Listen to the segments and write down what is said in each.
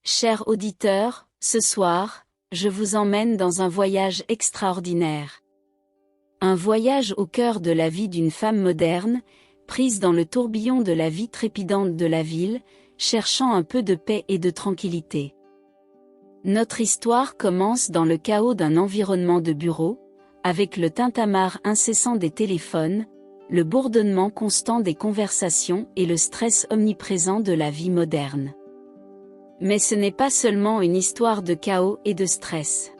Chers auditeurs, ce soir, je vous emmène dans un voyage extraordinaire. Un voyage au cœur de la vie d'une femme moderne, prise dans le tourbillon de la vie trépidante de la ville, cherchant un peu de paix et de tranquillité. Notre histoire commence dans le chaos d'un environnement de bureau, avec le tintamarre incessant des téléphones, le bourdonnement constant des conversations et le stress omniprésent de la vie moderne. Mais ce n'est pas seulement une histoire de chaos et de stress.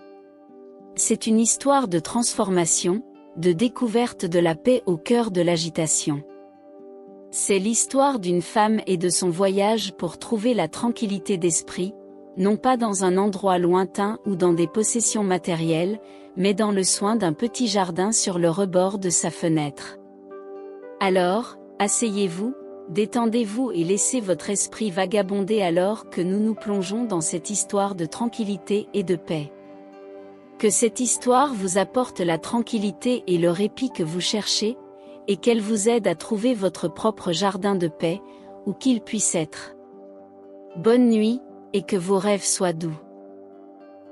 C'est une histoire de transformation, de découverte de la paix au cœur de l'agitation. C'est l'histoire d'une femme et de son voyage pour trouver la tranquillité d'esprit, non pas dans un endroit lointain ou dans des possessions matérielles, mais dans le soin d'un petit jardin sur le rebord de sa fenêtre. Alors, asseyez-vous, détendez-vous et laissez votre esprit vagabonder alors que nous nous plongeons dans cette histoire de tranquillité et de paix. Que cette histoire vous apporte la tranquillité et le répit que vous cherchez, et qu'elle vous aide à trouver votre propre jardin de paix, où qu'il puisse être. Bonne nuit, et que vos rêves soient doux.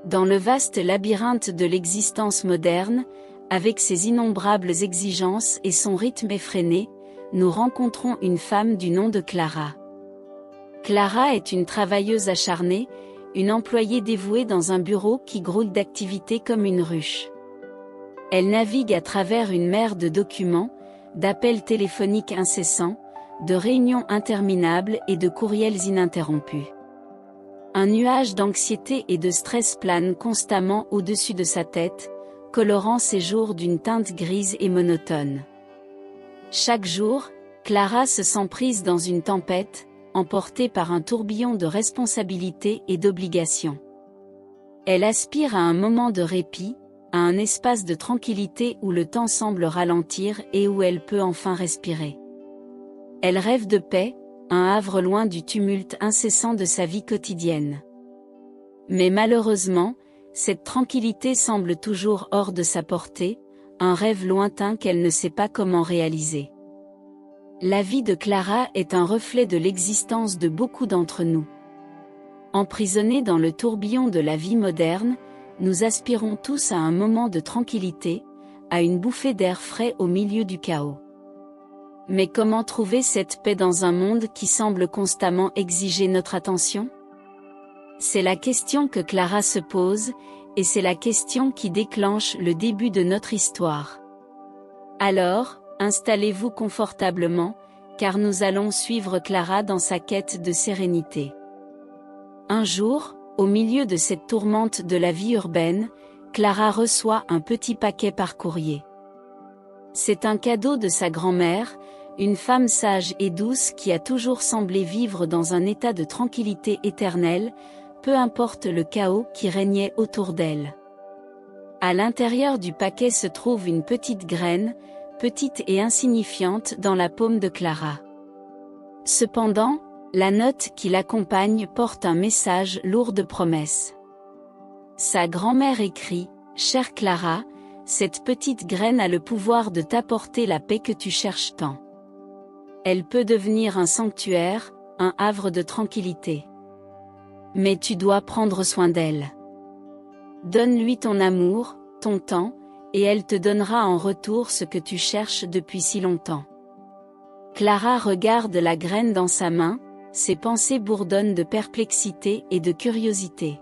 Dans le vaste labyrinthe de l'existence moderne, avec ses innombrables exigences et son rythme effréné, nous rencontrons une femme du nom de Clara. Clara est une travailleuse acharnée, une employée dévouée dans un bureau qui grouille d'activités comme une ruche. Elle navigue à travers une mer de documents, d'appels téléphoniques incessants, de réunions interminables et de courriels ininterrompus. Un nuage d'anxiété et de stress plane constamment au-dessus de sa tête, colorant ses jours d'une teinte grise et monotone. Chaque jour, Clara se sent prise dans une tempête, emportée par un tourbillon de responsabilités et d'obligations. Elle aspire à un moment de répit, à un espace de tranquillité où le temps semble ralentir et où elle peut enfin respirer. Elle rêve de paix, un havre loin du tumulte incessant de sa vie quotidienne. Mais malheureusement, cette tranquillité semble toujours hors de sa portée, un rêve lointain qu'elle ne sait pas comment réaliser. La vie de Clara est un reflet de l'existence de beaucoup d'entre nous. Emprisonnés dans le tourbillon de la vie moderne, nous aspirons tous à un moment de tranquillité, à une bouffée d'air frais au milieu du chaos. Mais comment trouver cette paix dans un monde qui semble constamment exiger notre attention? C'est la question que Clara se pose, et c'est la question qui déclenche le début de notre histoire. Alors, installez-vous confortablement, car nous allons suivre Clara dans sa quête de sérénité. Un jour, au milieu de cette tourmente de la vie urbaine, Clara reçoit un petit paquet par courrier. C'est un cadeau de sa grand-mère, une femme sage et douce qui a toujours semblé vivre dans un état de tranquillité éternelle, peu importe le chaos qui régnait autour d'elle. À l'intérieur du paquet se trouve une petite graine, petite et insignifiante dans la paume de Clara. Cependant, la note qui l'accompagne porte un message lourd de promesses. Sa grand-mère écrit « Chère Clara, cette petite graine a le pouvoir de t'apporter la paix que tu cherches tant. Elle peut devenir un sanctuaire, un havre de tranquillité. Mais tu dois prendre soin d'elle. Donne-lui ton amour, ton temps, et elle te donnera en retour ce que tu cherches depuis si longtemps. » Clara regarde la graine dans sa main, ses pensées bourdonnent de perplexité et de curiosité.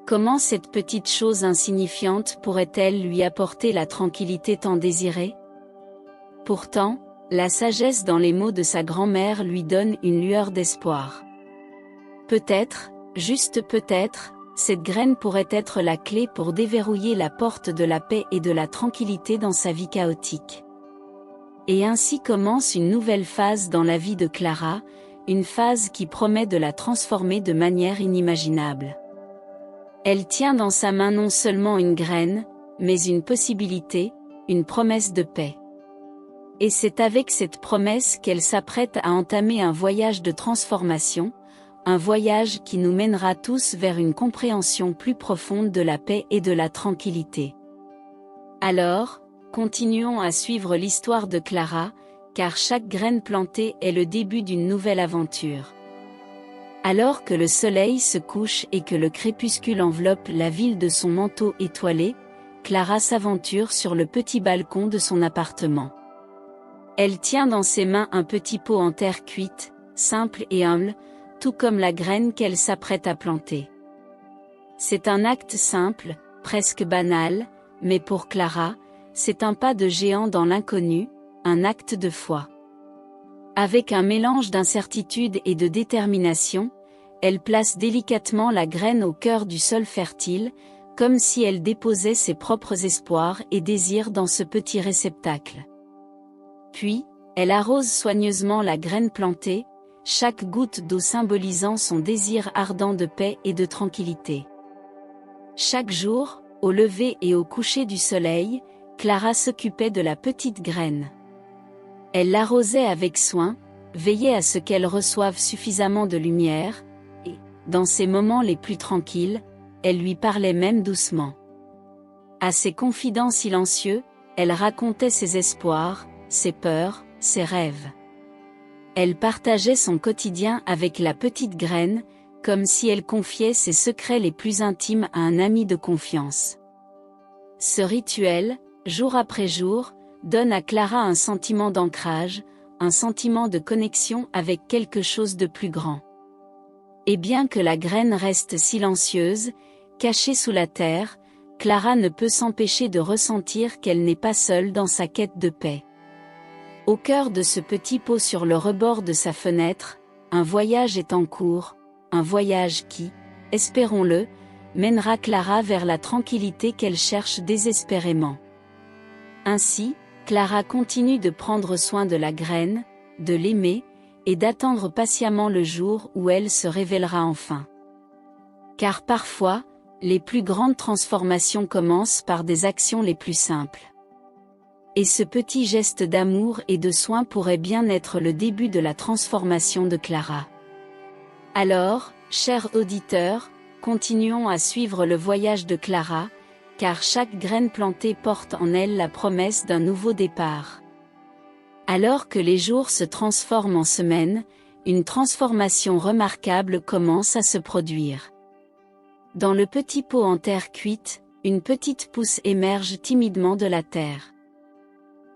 Comment cette petite chose insignifiante pourrait-elle lui apporter la tranquillité tant désirée? Pourtant, la sagesse dans les mots de sa grand-mère lui donne une lueur d'espoir. Peut-être, juste peut-être, cette graine pourrait être la clé pour déverrouiller la porte de la paix et de la tranquillité dans sa vie chaotique. Et ainsi commence une nouvelle phase dans la vie de Clara, une phase qui promet de la transformer de manière inimaginable. Elle tient dans sa main non seulement une graine, mais une possibilité, une promesse de paix. Et c'est avec cette promesse qu'elle s'apprête à entamer un voyage de transformation, un voyage qui nous mènera tous vers une compréhension plus profonde de la paix et de la tranquillité. Alors, continuons à suivre l'histoire de Clara, car chaque graine plantée est le début d'une nouvelle aventure. Alors que le soleil se couche et que le crépuscule enveloppe la ville de son manteau étoilé, Clara s'aventure sur le petit balcon de son appartement. Elle tient dans ses mains un petit pot en terre cuite, simple et humble, tout comme la graine qu'elle s'apprête à planter. C'est un acte simple, presque banal, mais pour Clara, c'est un pas de géant dans l'inconnu, un acte de foi. Avec un mélange d'incertitude et de détermination, elle place délicatement la graine au cœur du sol fertile, comme si elle déposait ses propres espoirs et désirs dans ce petit réceptacle. Puis, elle arrose soigneusement la graine plantée, chaque goutte d'eau symbolisant son désir ardent de paix et de tranquillité. Chaque jour, au lever et au coucher du soleil, Clara s'occupait de la petite graine. Elle l'arrosait avec soin, veillait à ce qu'elle reçoive suffisamment de lumière, et, dans ses moments les plus tranquilles, elle lui parlait même doucement. À ses confidents silencieux, elle racontait ses espoirs, ses peurs, ses rêves. Elle partageait son quotidien avec la petite graine, comme si elle confiait ses secrets les plus intimes à un ami de confiance. Ce rituel, jour après jour, donne à Clara un sentiment d'ancrage, un sentiment de connexion avec quelque chose de plus grand. Et bien que la graine reste silencieuse, cachée sous la terre, Clara ne peut s'empêcher de ressentir qu'elle n'est pas seule dans sa quête de paix. Au cœur de ce petit pot sur le rebord de sa fenêtre, un voyage est en cours, un voyage qui, espérons-le, mènera Clara vers la tranquillité qu'elle cherche désespérément. Ainsi, Clara continue de prendre soin de la graine, de l'aimer, et d'attendre patiemment le jour où elle se révélera enfin. Car parfois, les plus grandes transformations commencent par des actions les plus simples. Et ce petit geste d'amour et de soin pourrait bien être le début de la transformation de Clara. Alors, chers auditeurs, continuons à suivre le voyage de Clara, car chaque graine plantée porte en elle la promesse d'un nouveau départ. Alors que les jours se transforment en semaines, une transformation remarquable commence à se produire. Dans le petit pot en terre cuite, une petite pousse émerge timidement de la terre.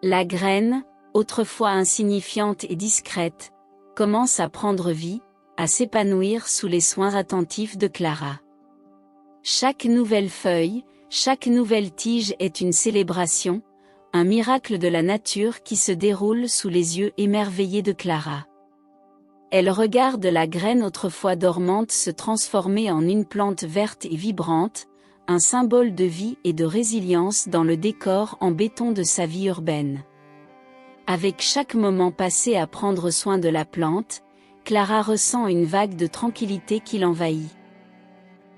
La graine, autrefois insignifiante et discrète, commence à prendre vie, à s'épanouir sous les soins attentifs de Clara. Chaque nouvelle feuille, chaque nouvelle tige est une célébration, un miracle de la nature qui se déroule sous les yeux émerveillés de Clara. Elle regarde la graine autrefois dormante se transformer en une plante verte et vibrante, un symbole de vie et de résilience dans le décor en béton de sa vie urbaine. Avec chaque moment passé à prendre soin de la plante, Clara ressent une vague de tranquillité qui l'envahit.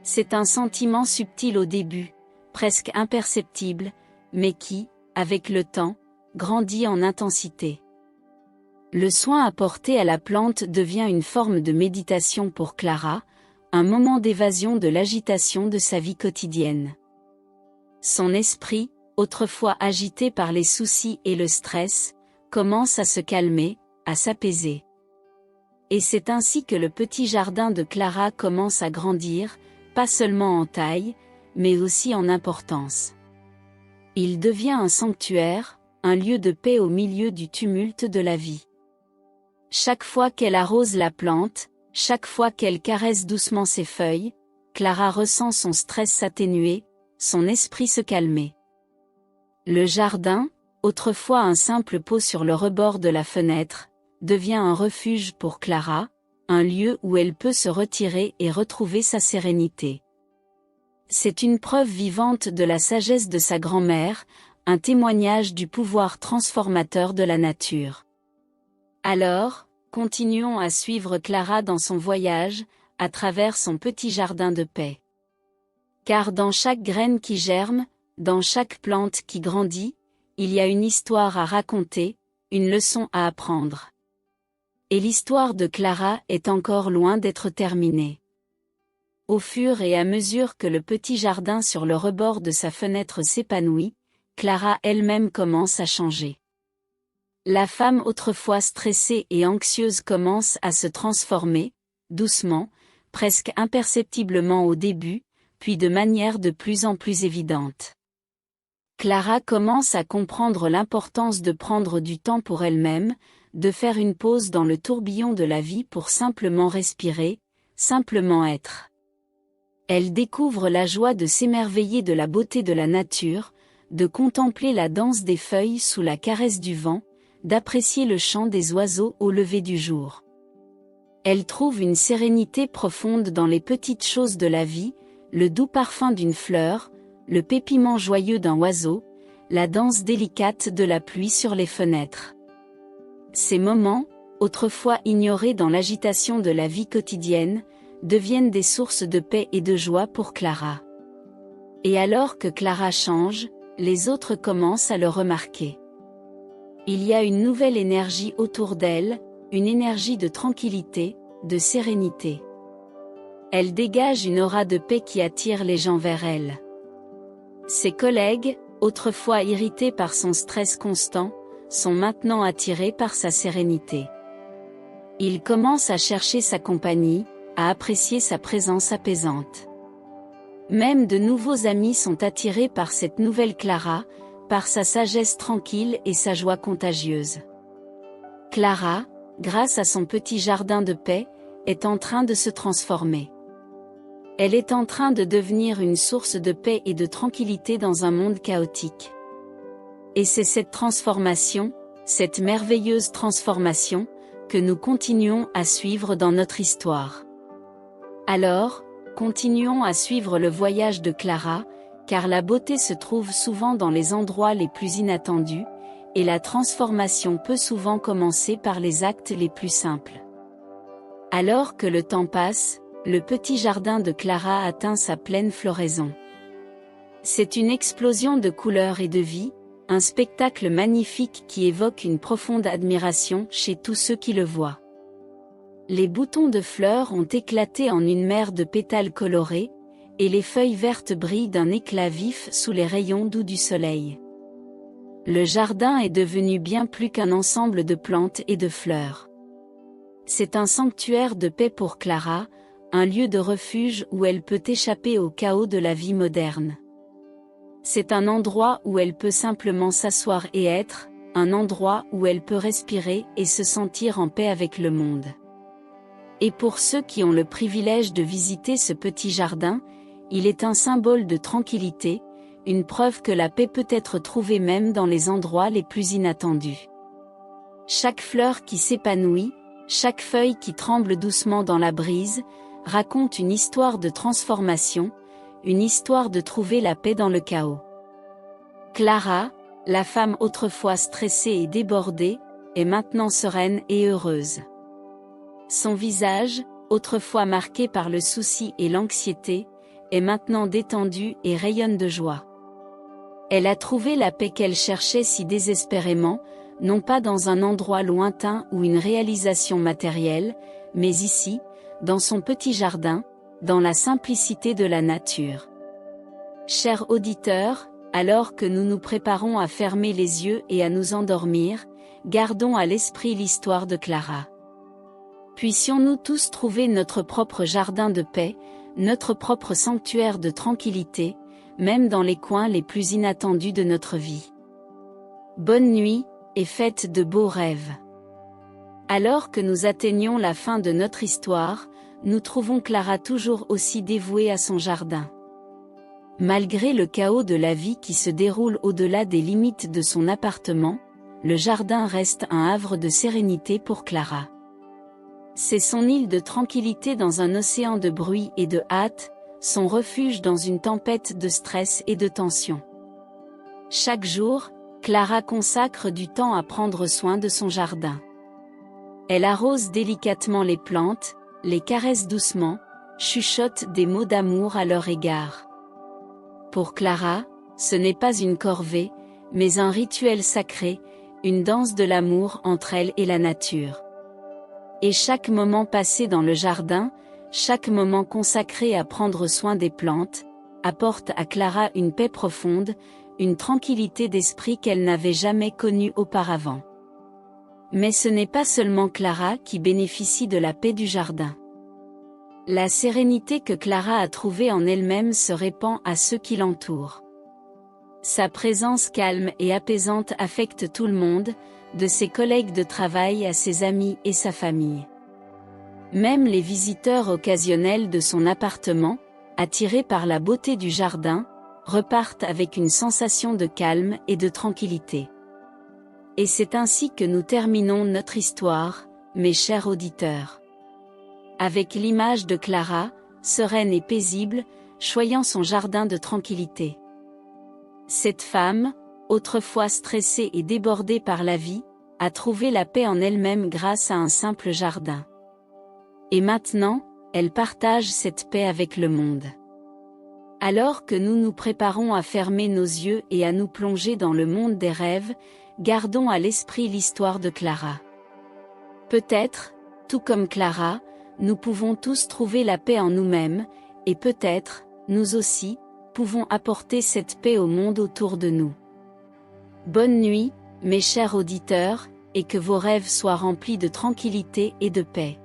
C'est un sentiment subtil au début, presque imperceptible, mais qui, avec le temps, grandit en intensité. Le soin apporté à la plante devient une forme de méditation pour Clara, un moment d'évasion de l'agitation de sa vie quotidienne. Son esprit, autrefois agité par les soucis et le stress, commence à se calmer, à s'apaiser. Et c'est ainsi que le petit jardin de Clara commence à grandir, pas seulement en taille, mais aussi en importance. Il devient un sanctuaire, un lieu de paix au milieu du tumulte de la vie. Chaque fois qu'elle arrose la plante, chaque fois qu'elle caresse doucement ses feuilles, Clara ressent son stress s'atténuer, son esprit se calmer. Le jardin, autrefois un simple pot sur le rebord de la fenêtre, devient un refuge pour Clara, un lieu où elle peut se retirer et retrouver sa sérénité. C'est une preuve vivante de la sagesse de sa grand-mère, un témoignage du pouvoir transformateur de la nature. Alors, continuons à suivre Clara dans son voyage, à travers son petit jardin de paix. Car dans chaque graine qui germe, dans chaque plante qui grandit, il y a une histoire à raconter, une leçon à apprendre. Et l'histoire de Clara est encore loin d'être terminée. Au fur et à mesure que le petit jardin sur le rebord de sa fenêtre s'épanouit, Clara elle-même commence à changer. La femme autrefois stressée et anxieuse commence à se transformer, doucement, presque imperceptiblement au début, puis de manière de plus en plus évidente. Clara commence à comprendre l'importance de prendre du temps pour elle-même, de faire une pause dans le tourbillon de la vie pour simplement respirer, simplement être. Elle découvre la joie de s'émerveiller de la beauté de la nature, de contempler la danse des feuilles sous la caresse du vent, d'apprécier le chant des oiseaux au lever du jour. Elle trouve une sérénité profonde dans les petites choses de la vie, le doux parfum d'une fleur, le pépiement joyeux d'un oiseau, la danse délicate de la pluie sur les fenêtres. Ces moments, autrefois ignorés dans l'agitation de la vie quotidienne, deviennent des sources de paix et de joie pour Clara. Et alors que Clara change, les autres commencent à le remarquer. Il y a une nouvelle énergie autour d'elle, une énergie de tranquillité, de sérénité. Elle dégage une aura de paix qui attire les gens vers elle. Ses collègues, autrefois irrités par son stress constant, sont maintenant attirés par sa sérénité. Ils commencent à chercher sa compagnie, à apprécier sa présence apaisante. Même de nouveaux amis sont attirés par cette nouvelle Clara, par sa sagesse tranquille et sa joie contagieuse. Clara, grâce à son petit jardin de paix, est en train de se transformer. Elle est en train de devenir une source de paix et de tranquillité dans un monde chaotique. Et c'est cette transformation, cette merveilleuse transformation, que nous continuons à suivre dans notre histoire. Alors, continuons à suivre le voyage de Clara, car la beauté se trouve souvent dans les endroits les plus inattendus, et la transformation peut souvent commencer par les actes les plus simples. Alors que le temps passe, le petit jardin de Clara atteint sa pleine floraison. C'est une explosion de couleurs et de vie, un spectacle magnifique qui évoque une profonde admiration chez tous ceux qui le voient. Les boutons de fleurs ont éclaté en une mer de pétales colorés, et les feuilles vertes brillent d'un éclat vif sous les rayons doux du soleil. Le jardin est devenu bien plus qu'un ensemble de plantes et de fleurs. C'est un sanctuaire de paix pour Clara, un lieu de refuge où elle peut échapper au chaos de la vie moderne. C'est un endroit où elle peut simplement s'asseoir et être, un endroit où elle peut respirer et se sentir en paix avec le monde. Et pour ceux qui ont le privilège de visiter ce petit jardin, il est un symbole de tranquillité, une preuve que la paix peut être trouvée même dans les endroits les plus inattendus. Chaque fleur qui s'épanouit, chaque feuille qui tremble doucement dans la brise, raconte une histoire de transformation, une histoire de trouver la paix dans le chaos. Clara, la femme autrefois stressée et débordée, est maintenant sereine et heureuse. Son visage, autrefois marqué par le souci et l'anxiété, est maintenant détendu et rayonne de joie. Elle a trouvé la paix qu'elle cherchait si désespérément, non pas dans un endroit lointain ou une réalisation matérielle, mais ici, dans son petit jardin, dans la simplicité de la nature. Chers auditeurs, alors que nous nous préparons à fermer les yeux et à nous endormir, gardons à l'esprit l'histoire de Clara. Puissions-nous tous trouver notre propre jardin de paix, notre propre sanctuaire de tranquillité, même dans les coins les plus inattendus de notre vie. Bonne nuit, et faites de beaux rêves. Alors que nous atteignons la fin de notre histoire, nous trouvons Clara toujours aussi dévouée à son jardin. Malgré le chaos de la vie qui se déroule au-delà des limites de son appartement, le jardin reste un havre de sérénité pour Clara. C'est son île de tranquillité dans un océan de bruit et de hâte, son refuge dans une tempête de stress et de tension. Chaque jour, Clara consacre du temps à prendre soin de son jardin. Elle arrose délicatement les plantes, les caresse doucement, chuchote des mots d'amour à leur égard. Pour Clara, ce n'est pas une corvée, mais un rituel sacré, une danse de l'amour entre elle et la nature. Et chaque moment passé dans le jardin, chaque moment consacré à prendre soin des plantes, apporte à Clara une paix profonde, une tranquillité d'esprit qu'elle n'avait jamais connue auparavant. Mais ce n'est pas seulement Clara qui bénéficie de la paix du jardin. La sérénité que Clara a trouvée en elle-même se répand à ceux qui l'entourent. Sa présence calme et apaisante affecte tout le monde, de ses collègues de travail à ses amis et sa famille. Même les visiteurs occasionnels de son appartement, attirés par la beauté du jardin, repartent avec une sensation de calme et de tranquillité. Et c'est ainsi que nous terminons notre histoire, mes chers auditeurs. Avec l'image de Clara, sereine et paisible, choyant son jardin de tranquillité. Cette femme, autrefois stressée et débordée par la vie, a trouvé la paix en elle-même grâce à un simple jardin. Et maintenant, elle partage cette paix avec le monde. Alors que nous nous préparons à fermer nos yeux et à nous plonger dans le monde des rêves, gardons à l'esprit l'histoire de Clara. Peut-être, tout comme Clara, nous pouvons tous trouver la paix en nous-mêmes, et peut-être, nous aussi, pouvons apporter cette paix au monde autour de nous. Bonne nuit, mes chers auditeurs, et que vos rêves soient remplis de tranquillité et de paix.